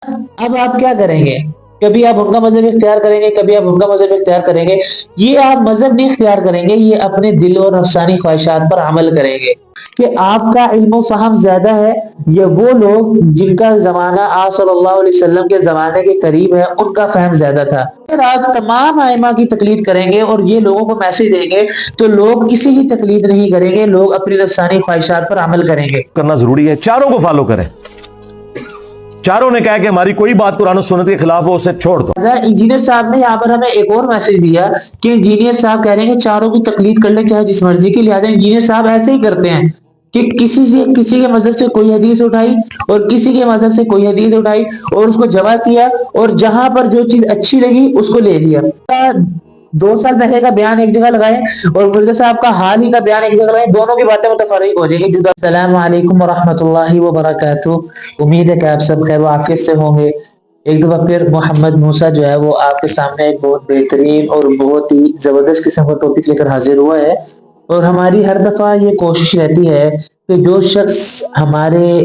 اب آپ کیا کریں گے؟ کبھی آپ ان کا مذہب اختیار کریں گے، کبھی آپ ان کا مذہب اختیار کریں گے۔ یہ آپ مذہب نہیں اختیار کریں گے، یہ اپنے دل اور نفسانی خواہشات پر عمل کریں گے کہ آپ کا علم و فہم زیادہ ہے، یہ وہ لوگ جن کا زمانہ آپ صلی اللہ علیہ وسلم کے زمانے کے قریب ہے ان کا فہم زیادہ تھا۔ اگر آپ تمام ائمہ کی تقلید کریں گے اور یہ لوگوں کو میسج دیں گے تو لوگ کسی کی تقلید نہیں کریں گے، لوگ اپنی نفسانی خواہشات پر عمل کریں گے۔ کرنا ضروری ہے، چاروں کو فالو کریں۔ چاروں نے کہا کہ ہماری کوئی بات قرآن و سنت کے خلاف ہو اسے چھوڑ دو۔ انجینئر صاحب نے یہاں پر ہمیں ایک اور میسج دیا کہ انجینئر صاحب کہہ رہے ہیں کہ چاروں کی تقلید کر لیں چاہے جس مرضی کی، لہٰذا انجینئر صاحب ایسے ہی کرتے ہیں کہ کسی کے مذہب سے کوئی حدیث اٹھائی اور کسی کے مذہب سے کوئی حدیث اٹھائی اور اس کو جمع کیا اور جہاں پر جو چیز اچھی لگی اس کو لے لیا۔ 2 سال پہلے کا بیان ایک جگہ لگائیں اور مرزا صاحب کا حال ہی کا بیان ایک جگہ لگائیں، دونوں کی باتیں متفرق ہو جائیں گی۔ السلام علیکم ورحمۃ اللہ وبرکاتہ، امید ہے کہ آپ سب خیر و عافیت سے ہوں گے۔ ایک دفعہ پھر محمد موسیٰ جو ہے وہ آپ کے سامنے ایک بہت بہترین اور بہت ہی زبردست قسم کا ٹاپک لے کر حاضر ہوا ہے، اور ہماری ہر دفعہ یہ کوشش رہتی ہے کہ جو شخص ہمارے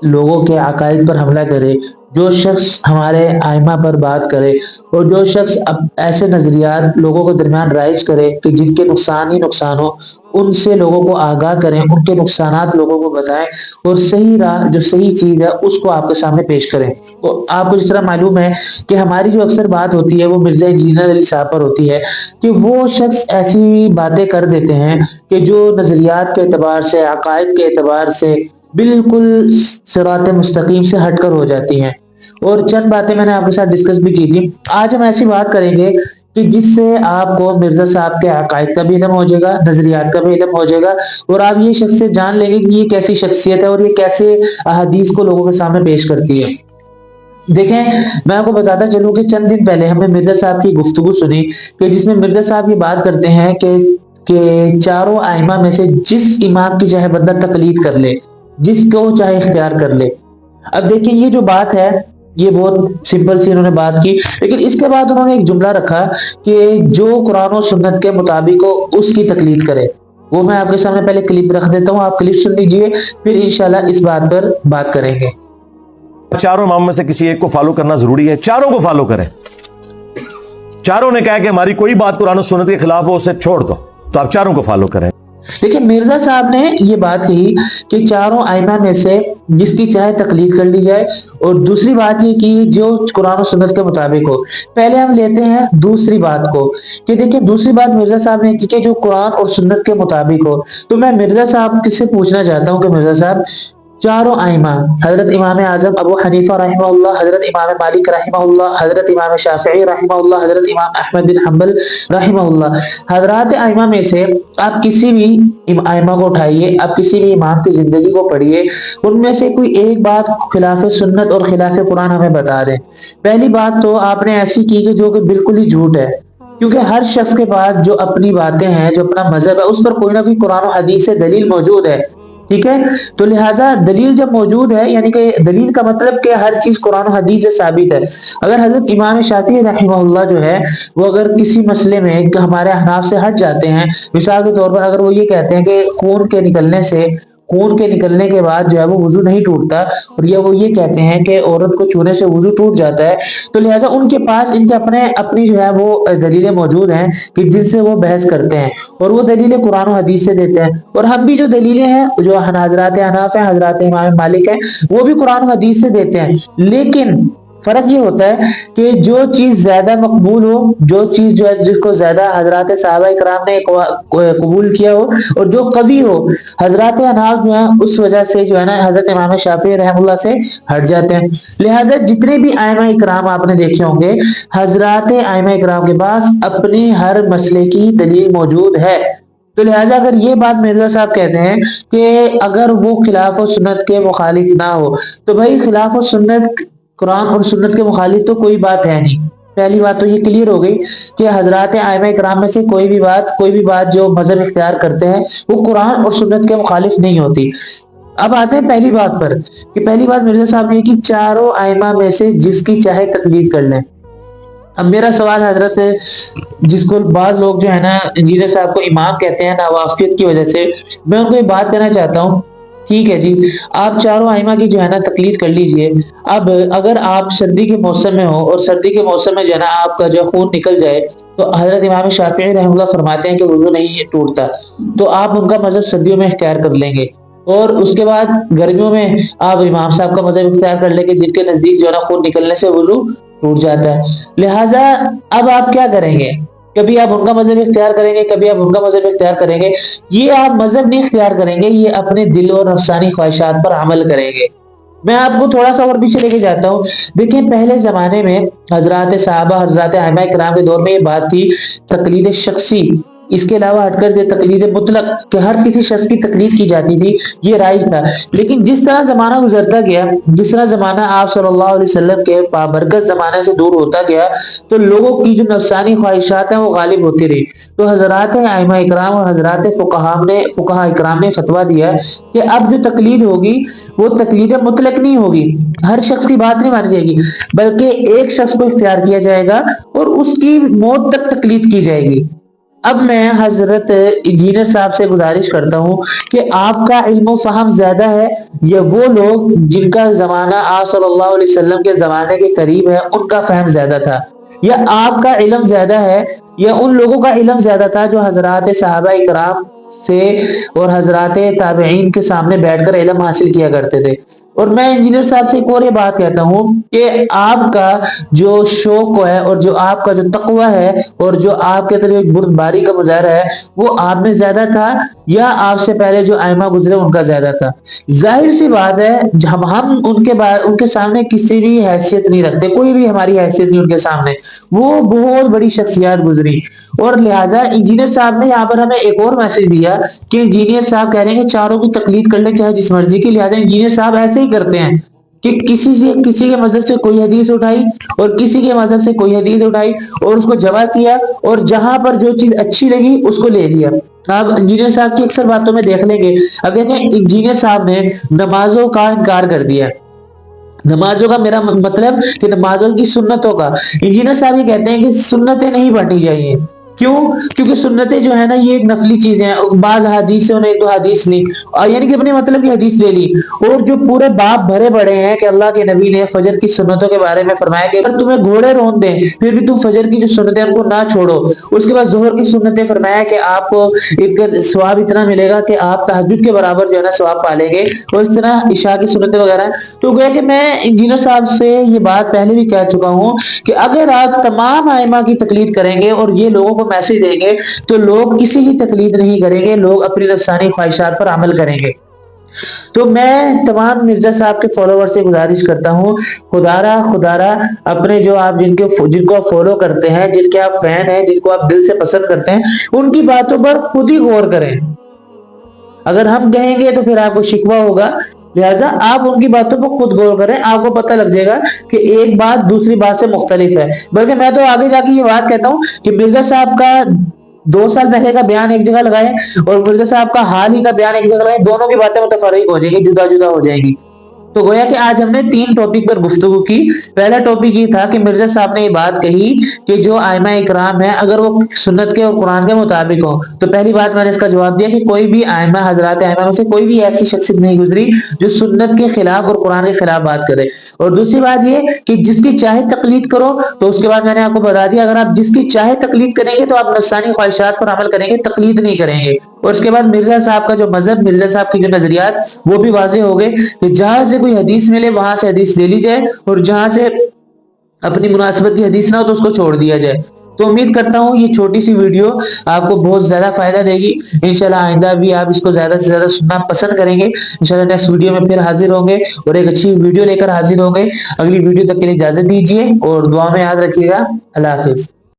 لوگوں کے عقائد پر حملہ کرے، جو شخص ہمارے ائمہ پر بات کرے اور جو شخص ایسے نظریات لوگوں کے درمیان رائج کرے کہ جن کے نقصان ہی نقصان ہو، ان سے لوگوں کو آگاہ کریں، ان کے نقصانات لوگوں کو بتائیں اور صحیح راہ جو صحیح چیز ہے اس کو آپ کے سامنے پیش کریں۔ تو آپ کو جس طرح معلوم ہے کہ ہماری جو اکثر بات ہوتی ہے وہ مرزا انجینئر علی صاحب پر ہوتی ہے کہ وہ شخص ایسی باتیں کر دیتے ہیں کہ جو نظریات کے اعتبار سے، عقائد کے اعتبار سے بالکل صراط مستقیم سے ہٹ کر ہو جاتی ہیں، اور چند باتیں میں نے آپ کے ساتھ ڈسکس بھی کی تھی۔ آج ہم ایسی بات کریں گے کہ جس سے آپ کو مرزا صاحب کے عقائد کا بھی علم ہو جائے گا، نظریات کا بھی علم ہو جائے گا، اور آپ یہ شخص سے جان لیں گے کہ یہ کیسی شخصیت ہے اور یہ کیسے احادیث کو لوگوں کے سامنے پیش کرتی ہے۔ دیکھیں، میں آپ کو بتاتا چلوں کہ چند دن پہلے ہم نے مرزا صاحب کی گفتگو سنی کہ جس میں مرزا صاحب یہ بات کرتے ہیں کہ چاروں ائمہ میں سے جس امام کی چاہے بندہ تقلید کر لے، جس کو چاہے اختیار کر لے۔ اب دیکھیں یہ جو بات ہے یہ بہت سمپل سی انہوں نے بات کی، لیکن اس کے بعد انہوں نے ایک جملہ رکھا کہ جو قرآن و سنت کے مطابق ہو اس کی تقلید کرے۔ وہ میں آپ کے سامنے پہلے کلپ رکھ دیتا ہوں، آپ کلپ سن لیجئے، پھر انشاءاللہ اس بات پر بات کریں گے۔ چاروں امام میں سے کسی ایک کو فالو کرنا ضروری ہے، چاروں کو فالو کریں۔ چاروں نے کہا کہ ہماری کوئی بات قرآن و سنت کے خلاف ہو اسے چھوڑ دو، تو آپ چاروں کو فالو کریں۔ دیکھیں مرزا صاحب نے یہ بات کہی کہ چاروں ائمہ میں سے جس کی چاہے تقلید کر لی جائے، اور دوسری بات یہ کی جو قرآن و سنت کے مطابق ہو۔ پہلے ہم لیتے ہیں دوسری بات کو کہ دیکھیں دوسری بات مرزا صاحب نے کی کہ جو قرآن اور سنت کے مطابق ہو۔ تو میں مرزا صاحب سے پوچھنا چاہتا ہوں کہ مرزا صاحب چاروں ائمہ حضرت امام اعظم ابو حنیفہ رحمہ اللہ، حضرت امام مالک رحمہ اللہ، حضرت امام شافعی رحمہ اللہ، حضرت امام احمد بن حنبل رحمہ اللہ، حضرات ائمہ میں سے آپ کسی بھی ائمہ کو اٹھائیے، آپ کسی بھی امام کی زندگی کو پڑھیے، ان میں سے کوئی ایک بات خلاف سنت اور خلاف قرآن ہمیں بتا دیں۔ پہلی بات تو آپ نے ایسی کی کہ جو کہ بالکل ہی جھوٹ ہے، کیونکہ ہر شخص کے پاس جو اپنی باتیں ہیں، جو اپنا مذہب ہے، اس پر کوئی نہ کوئی قرآن و حدیث سے دلیل موجود ہے، ٹھیک ہے؟ تو لہٰذا دلیل جب موجود ہے، یعنی کہ دلیل کا مطلب کہ ہر چیز قرآن و حدیث سے ثابت ہے۔ اگر حضرت امام شافعی رحمہ اللہ جو ہے وہ اگر کسی مسئلے میں ہمارے احناف سے ہٹ جاتے ہیں، مثال کے طور پر اگر وہ یہ کہتے ہیں کہ خون کے نکلنے کے بعد جو ہے وہ وضو نہیں ٹوٹتا، اور وہ یہ کہتے ہیں کہ عورت کو چھونے سے وضو ٹوٹ جاتا ہے، تو لہٰذا ان کے پاس ان کے اپنی جو ہے وہ دلیلیں موجود ہیں کہ جن سے وہ بحث کرتے ہیں، اور وہ دلیلیں قرآن و حدیث سے دیتے ہیں۔ اور ہم بھی جو دلیلیں ہیں جو حضرات احناف ہیں، حضرات امام مالک ہیں، وہ بھی قرآن و حدیث سے دیتے ہیں، لیکن فرق یہ ہوتا ہے کہ جو چیز زیادہ مقبول ہو، جو چیز جو ہے جس کو زیادہ حضرات صحابہ کرام نے قبول کیا ہو، اور جو قوی ہو، حضرات احناف جو ہیں اس وجہ سے جو ہے نا حضرت امام شافعی رحمہ اللہ سے ہٹ جاتے ہیں۔ لہٰذا جتنے بھی ائمہ کرام آپ نے دیکھے ہوں گے، حضرات ائمہ کرام کے پاس اپنی ہر مسئلے کی دلیل موجود ہے۔ تو لہٰذا اگر یہ بات مرزا صاحب کہتے ہیں کہ اگر وہ خلاف و سنت کے مخالف نہ ہو، تو بھائی خلاف و سنت، قرآن اور سنت کے مخالف تو کوئی بات ہے نہیں۔ پہلی بات تو یہ کلیئر ہو گئی کہ حضرات ائمہ کرام میں سے کوئی بھی بات جو مذہب اختیار کرتے ہیں وہ قرآن اور سنت کے مخالف نہیں ہوتی۔ اب آتے ہیں پہلی بات پر کہ پہلی بات مرزا صاحب نے کہ چاروں ائمہ میں سے جس کی چاہے تقلید کر لیں۔ اب میرا سوال حضرت ہے، جس کو بعض لوگ جو ہے نا انجینئر صاحب کو امام کہتے ہیں ناوافقیت کی وجہ سے، میں ان کو یہ بات کہنا چاہتا ہوں ٹھیک ہے جی، آپ چاروں ائمہ کی جو ہے نا تقلید کر لیجئے۔ اب اگر آپ سردی کے موسم میں ہو اور سردی کے موسم میں جو ہے نا آپ کا جو خون نکل جائے، تو حضرت امام شافعی رحمہ اللہ فرماتے ہیں کہ وضو نہیں ٹوٹتا، تو آپ ان کا مذہب سردیوں میں اختیار کر لیں گے، اور اس کے بعد گرمیوں میں آپ امام صاحب کا مذہب اختیار کر لیں گے جن کے نزدیک جو ہے نا خون نکلنے سے وضو ٹوٹ جاتا ہے۔ لہٰذا اب آپ کیا کریں گے؟ کبھی آپ ان کا مذہب اختیار کریں گے، کبھی آپ ان کا مذہب اختیار کریں گے۔ یہ آپ مذہب نہیں اختیار کریں گے، یہ اپنے دل اور نفسانی خواہشات پر عمل کریں گے۔ میں آپ کو تھوڑا سا اور پیچھے لے کے جاتا ہوں۔ دیکھیں پہلے زمانے میں حضرات صحابہ، حضرات ائمہ کرام کے دور میں یہ بات تھی، تقلید شخصی، اس کے علاوہ ہٹ کر تقلید مطلق، کہ ہر کسی شخص کی تقلید کی جاتی تھی، یہ رائج تھا۔ لیکن جس طرح زمانہ گزرتا گیا، جس طرح زمانہ آپ صلی اللہ علیہ وسلم کے بابرکت زمانے سے دور ہوتا گیا، تو لوگوں کی جو نفسانی خواہشات ہیں وہ غالب ہوتی رہی۔ تو حضرات ائمہ اکرام اور حضرات فقہاء اکرام نے فتویٰ دیا کہ اب جو تقلید ہوگی وہ تقلید مطلق نہیں ہوگی، ہر شخص کی بات نہیں مانی جائے گی، بلکہ ایک شخص کو اختیار کیا جائے گا اور اس کی موت تک تقلید کی جائے گی۔ اب میں حضرت انجینئر صاحب سے گزارش کرتا ہوں کہ آپ کا علم و فہم زیادہ ہے یا وہ لوگ جن کا زمانہ آپ صلی اللہ علیہ وسلم کے زمانے کے قریب ہے ان کا فہم زیادہ تھا، یا آپ کا علم زیادہ ہے یا ان لوگوں کا علم زیادہ تھا جو حضرات صحابہ اکرام سے اور حضرات تابعین کے سامنے بیٹھ کر علم حاصل کیا کرتے تھے۔ اور میں انجینئر صاحب سے ایک اور یہ بات کہتا ہوں کہ آپ کا جو شوق ہے اور جو آپ کا جو تقوی ہے اور جو آپ کے طرف ایک بردباری کا مظاہرہ ہے وہ آپ میں زیادہ تھا یا آپ سے پہلے جو ائمہ گزرے ان کا زیادہ تھا؟ ظاہر سی بات ہے ہم ان کے سامنے کسی بھی حیثیت نہیں رکھتے، کوئی بھی ہماری حیثیت نہیں ان کے سامنے، وہ بہت بڑی شخصیات گزری۔ اور لہٰذا انجینئر صاحب نے یہاں پر ہمیں ایک اور میسج دیا کہ انجینئر صاحب کہہ رہے ہیں کہ چاروں کی تقلید کر لیں چاہے جس مرضی کی، لہٰذا انجینئر صاحب ایسے ہی کرتے ہیں کہ کسی کے مذہب سے کوئی حدیث اٹھائی اور کسی کے مذہب سے کوئی حدیث اٹھائی اور اس کو جمع کیا اور جہاں پر جو چیز اچھی لگی اس کو لے لیا۔ آپ انجینئر صاحب کی اکثر باتوں میں دیکھ لیں گے، اب دیکھیں انجینئر صاحب نے نمازوں کا انکار کر دیا۔ نمازوں کا میرا مطلب کہ نمازوں کی سنتوں کا، انجینئر صاحب یہ کہتے ہیں کہ سنتیں نہیں پڑھنی چاہیے۔ کیوں؟ کیونکہ سنتیں جو ہے نا یہ ایک نفلی چیزیں ہیں، بعض حدیث سے انہیں ایک دو حدیث لی یعنی کہ اپنے مطلب کی حدیث لے لی، اور جو پورے باب بھرے پڑے ہیں کہ اللہ کے نبی نے فجر کی سنتوں کے بارے میں فرمایا کہ اگر تمہیں گھوڑے رون دیں پھر بھی تم فجر کی جو سنتیں ان کو نہ چھوڑو۔ اس کے بعد ظہر کی سنتیں فرمایا کہ آپ کو ایک ثواب اتنا ملے گا کہ آپ تہجد کے برابر جو ہے نا ثواب پالیں گے، اور اس طرح عشاء کی سنتیں وغیرہ۔ تو گویا کہ میں انجینئر صاحب سے یہ بات پہلے بھی کہہ چکا ہوں کہ اگر آپ تمام ائمہ کی تقلید کریں گے اور یہ لوگوں کو میسج دیں گے تو لوگ کسی کی تقلید نہیں کریں گے، لوگ اپنی نفسانی خواہشات پر عمل کریں گے۔ تو میں تمام مرزا صاحب کے فالوور سے گزارش کرتا ہوں، خدا را اپنے جو آپ جن کو آپ فالو کرتے ہیں، جن کے آپ فین ہیں، جن کو آپ دل سے پسند کرتے ہیں، ان کی باتوں پر خود ہی غور کریں۔ اگر ہم کہیں گے تو پھر آپ کو شکوہ ہوگا، لہٰذا آپ ان کی باتوں پر خود غور کریں، آپ کو پتہ لگ جائے گا کہ ایک بات دوسری بات سے مختلف ہے۔ بلکہ میں تو آگے جا کے یہ بات کہتا ہوں کہ مرزا صاحب کا 2 سال پہلے کا بیان ایک جگہ لگائیں اور مرزا صاحب کا حال ہی کا بیان ایک جگہ لگائیں، دونوں کی باتیں متفرق ہو جائیں گی، جدا جدا ہو جائیں گی۔ تو گویا کہ آج ہم نے 3 ٹاپک پر گفتگو کی۔ پہلا ٹاپک یہ تھا کہ مرزا صاحب نے یہ بات کہی کہ جو ائمہ اکرام ہیں اگر وہ سنت کے اور قرآن کے مطابق ہو، تو پہلی بات میں نے اس کا جواب دیا کہ کوئی بھی ائمہ، حضرات ائمہ میں سے کوئی بھی ایسی شخصیت نہیں گزری جو سنت کے خلاف اور قرآن کے خلاف بات کرے۔ اور دوسری بات یہ کہ جس کی چاہے تقلید کرو، تو اس کے بعد میں نے آپ کو بتا دیا اگر آپ جس کی چاہے تقلید کریں گے تو آپ نفسانی خواہشات پر عمل کریں گے، تقلید نہیں کریں گے۔ اور اس کے بعد مرزا صاحب کا جو مذہب، مرزا صاحب کی جو نظریات، وہ بھی واضح ہو گئے کہ جہاں سے کوئی حدیث ملے وہاں سے حدیث لے لی جائے اور جہاں سے اپنی مناسبت کی حدیث نہ ہو تو اس کو چھوڑ دیا جائے۔ تو امید کرتا ہوں یہ چھوٹی سی ویڈیو آپ کو بہت زیادہ فائدہ دے گی، انشاءاللہ آئندہ بھی آپ اس کو زیادہ سے زیادہ سننا پسند کریں گے۔ انشاءاللہ نیکسٹ ویڈیو میں پھر حاضر ہوں گے اور ایک اچھی ویڈیو لے کر حاضر ہوں گے۔ اگلی ویڈیو تک کے لیے اجازت دیجیے اور دعا میں یاد رکھیے گا۔ اللہ حافظ۔